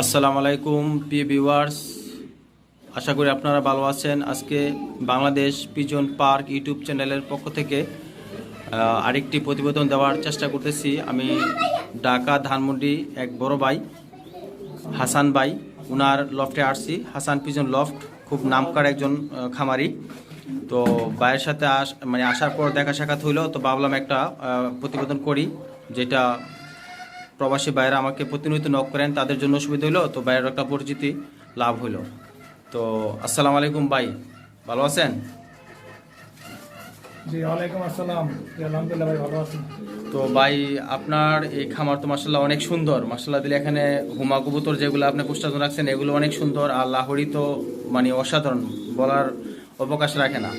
আসসালামু আলাইকুম প্রিয় ভিউয়ার্স, আশা করি আপনারা ভালো আছেন। আজকে বাংলাদেশ পিজন পার্ক ইউটিউব চ্যানেলের পক্ষ থেকে আরেকটি প্রতিবেদন দেওয়ার চেষ্টা করতেছি। আমি ঢাকা ধানমন্ডি এক বড় ভাই হাসান ভাই, ওনার লফটে আসছি। হাসান পিজন লফট খুব নামকরা একজন খামারি। তো ভাইয়ের সাথে আসার পর দেখা সাক্ষাৎ হইলো, তো ভাবলাম একটা প্রতিবেদন করি, যেটা প্রবাসী ভাইয়েরা আমাকে প্রতিনিয়ত নক করেন, তাদের জন্য সুবিধা হইলো, তো ভাইয়ের একটা পরিচিতি লাভ হইলো। তো আসসালামু আলাইকুম ভাই, ভালো আছেন? জি ওয়ালাইকুম আসসালাম। আলহামদুলিল্লাহ ভাই, ভালো আছি। তো ভাই, আপনার এই খামার তো মাশাআল্লাহ অনেক সুন্দর। মাশাআল্লাহ দিলে এখানে হুমা কবুতর যেগুলো আপনি পোস্টার রাখছেন এগুলো অনেক সুন্দর, আর লাহোরি তো মানে অসাধারণ, বলার অবকাশ রাখে না।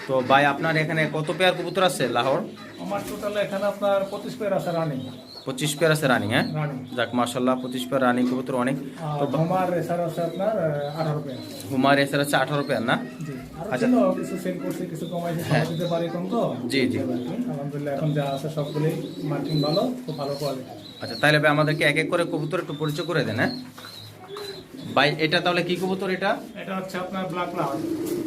তো ভাই, আপনার এখানে কত পেয়ার কবুতর আছে লাহোর? আমার টোটাল এখানে আপনার 25 পেয়ার আছে রানিং। 25 পেয়ার আছে রানিং? হ্যাঁ, রানিং। যাক মাশাআল্লাহ, 25 পেয়ার রানিং কবুতর অনেক। তো আমার রেসার আছে আপনার 18 পেয়ার। হুমার এসে আছে 18 পেয়ার না? জি। আচ্ছা, কিছু সেল করছি, কিছু কমাইছি, সময় দিতে পারি কম তো। জি জি, আলহামদুলিল্লাহ এখন যা আছে সবগুলোই মার্কিং ভালো, খুব ভালো কোয়ালিটি। আচ্ছা, তাহলে ভাই আমাদেরকে এক এক করে কবুতর একটু পরিচয় করে দেন। হ্যাঁ ভাই, এটা তাহলে কি কবুতর? এটা এটা হচ্ছে আপনার ব্ল্যাক লাহোর।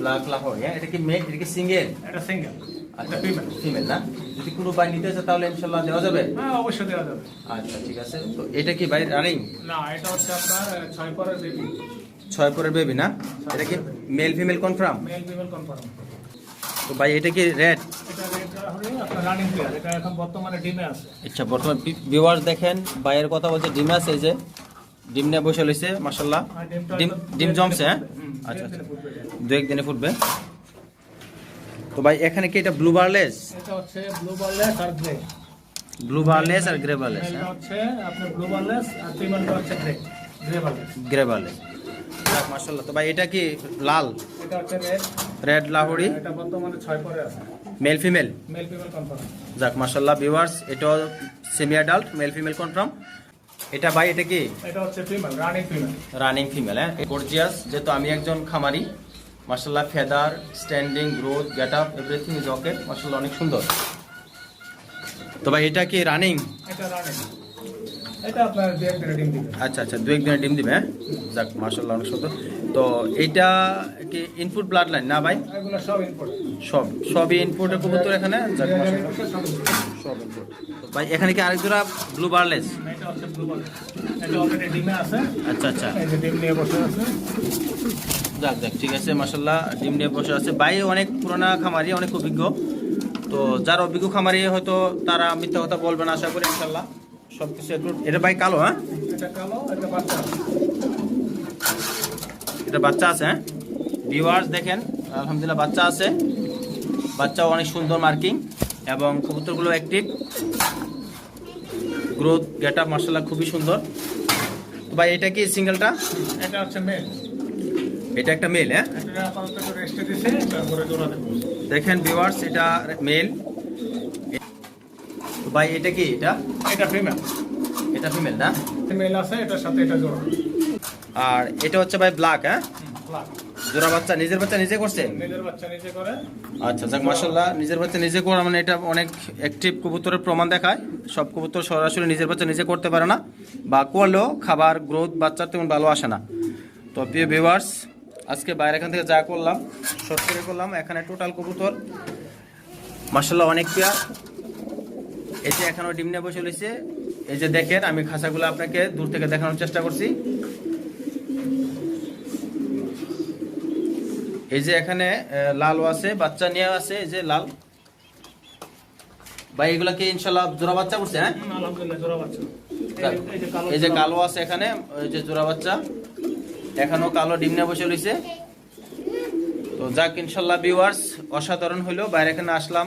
ব্ল্যাক লাহোর। হ্যাঁ, এটা কি মেল, এটা কি সিঙ্গেল? এটা সিঙ্গেল। আচ্ছা, ফিমেল না? যদি কোনো ভাই নিতে চায় তাহলে ইনশাআল্লাহ দেওয়া যাবে? হ্যাঁ অবশ্যই দেওয়া যাবে। আচ্ছা ঠিক আছে। তো এটা কি ভাই রানিং? না, এটা হচ্ছে আপনার 6 পরের বেবি। 6 পরের বেবি না? এটা কি male female confirm? Male female confirm. তো ভাই, এটা কি রেড? এটা রেড লাহোরি আপনার রানিং পেয়ার। এটা এখন বর্তমানে ডিমে আছে। আচ্ছা, বর্তমান ভিউয়ার্স দেখেন, ভাইয়ের কথা বলছে ডিম আছে, এই যে ডিম নিয়ে বসে লইছে মাশাআল্লাহ। ডিম জমছে? হ্যাঁ, আচ্ছা আচ্ছা, 2-1 দিনে ফুটবে। তো ভাই, এখানে কি এটা ব্লু বারলেস? এটা হচ্ছে ব্লু বারলেস আর গ্রে। ব্লু বারলেস আর গ্রে বারলেস? এটা হচ্ছে আপনার ব্লু বারলেস আর ফিমেলটা হচ্ছে গ্রে বারলেস। গ্রে বারলেস, যাক মাশাআল্লাহ। তো ভাই, এটা কি লাল? এটা হচ্ছে রেড। রেড লাহোরি, এটা বর্তমানে 6 পরে আছে। Male female? Male female confirm. যাক মাশাআল্লাহ ভিউয়ার্স, এটা semi adult, male female confirm. এটা ভাই, এটা কি এটা হচ্ছে female, running female. Running female? হ্যাঁ, গর্জিয়াস। যেহেতু আমি একজন খামারি, মাশাআল্লাহ feather, standing, growth, getup, everything is okay, মাশাআল্লাহ অনেক সুন্দর। তো ভাই, এটা কি রানিং? এটা রানিং। এটা আপনার 2-1 দিনে ডিম দিবে। আচ্ছা আচ্ছা, 2-1 দিনে ডিম দিবে? হ্যাঁ, যাক মাশাআল্লাহ অনেক সুন্দর। তো এইটা কি ইনপুট ব্লাড লাইন না ভাই? এগুলো সব ইনপুট। সবই ইনপুটের কবুতর এখানে? যাক মাশাআল্লাহ, সব ইনপুট। তো ভাই, এখানে কি আরেক জোড়া ব্লু বারলেস? এটা হচ্ছে ব্লু বারলেস। এটা অলরেডি ডিমে আছে। আচ্ছা আচ্ছা, এই যে ডিম নিয়ে বসে আছে। যাক যাক, ঠিক আছে মাশাআল্লাহ, ডিম নিয়ে বসে আছে। ভাই অনেক পুরোনো খামারি, অনেক অভিজ্ঞ। তো যারা অভিজ্ঞ খামারি হয়তো তারা মিথ্যা কথা বলবে না, আশা করি ইনশাআল্লাহ সবকিছু একটু। এটা ভাই কালো? হ্যাঁ, এটা কালো, এটা বাচ্চা আছে। এটা বাচ্চা আছে? হ্যাঁ ভিউয়ার্স দেখেন, আলহামদুলিল্লাহ বাচ্চা আছে। বাচ্চাও অনেক সুন্দর মার্কিং, এবং কবুতরগুলো অ্যাক্টিভ, গ্রোথ, গেটআপ মাশাআল্লাহ খুবই সুন্দর। তো ভাই, এটা কি সিঙ্গেলটা? এটা হচ্ছে মেল। এটা একটা মেল? হ্যাঁ, এটা আপাতত একটু রেস্টে দিছে, তারপরে জোড়া দেব। দেখেন ভিউয়ার্স, এটা মেল। তো ভাই, এটা কি? এটা ফিমেল। এটা ফিমেল না? ফিমেল আছে, এটার সাথে এটা জোড়া। আর এটা হচ্ছে ভাই ব্ল্যাক? হ্যাঁ, ব্ল্যাক। জোড়া বাচ্চা, নিজের বাচ্চা নিজে করছে? নিজের বাচ্চা নিজে করে। আচ্ছা যাক মাশাআল্লাহ, নিজের বাচ্চা নিজে করা মানে এটা অনেক অ্যাক্টিভ কবুতরের প্রমাণ দেখায়। সব কবুতর সরাসরি নিজের বাচ্চা নিজে করতে পারে না, বা করলেও খাবার গ্রোথ বাচ্চার তেমন ভালো আসে না। তো প্রিয় ভিউয়ার্স, আজকে বাইরে এখান থেকে যা করলাম শর্ট করে করলাম। এখানে টোটাল কবুতর মাশাআল্লাহ অনেক পেয়ার। এই যে এখনও ডিম নিয়ে বসে রয়েছে, এই যে দেখেন, আমি খাঁচাগুলো আপনাকে দূর থেকে দেখানোর চেষ্টা করছি। এই যে এখানে লালও আছে, বাচ্চা নিয়ে আছে, এই যে লাল। ভাই, এগুলা কি ইনশাআল্লাহ জোড়া বাচ্চা করছে? হ্যাঁ আলহামদুলিল্লাহ জোড়া বাচ্চা। এই যে কালো আছে এখানে, এই যে জোড়া বাচ্চা, এখনো কালো ডিম নিয়ে বসে রয়েছে। তো যাক ইনশাআল্লাহ ভিউয়ার্স, অসাধারণ হলো। বাইরে এখানে আসলাম।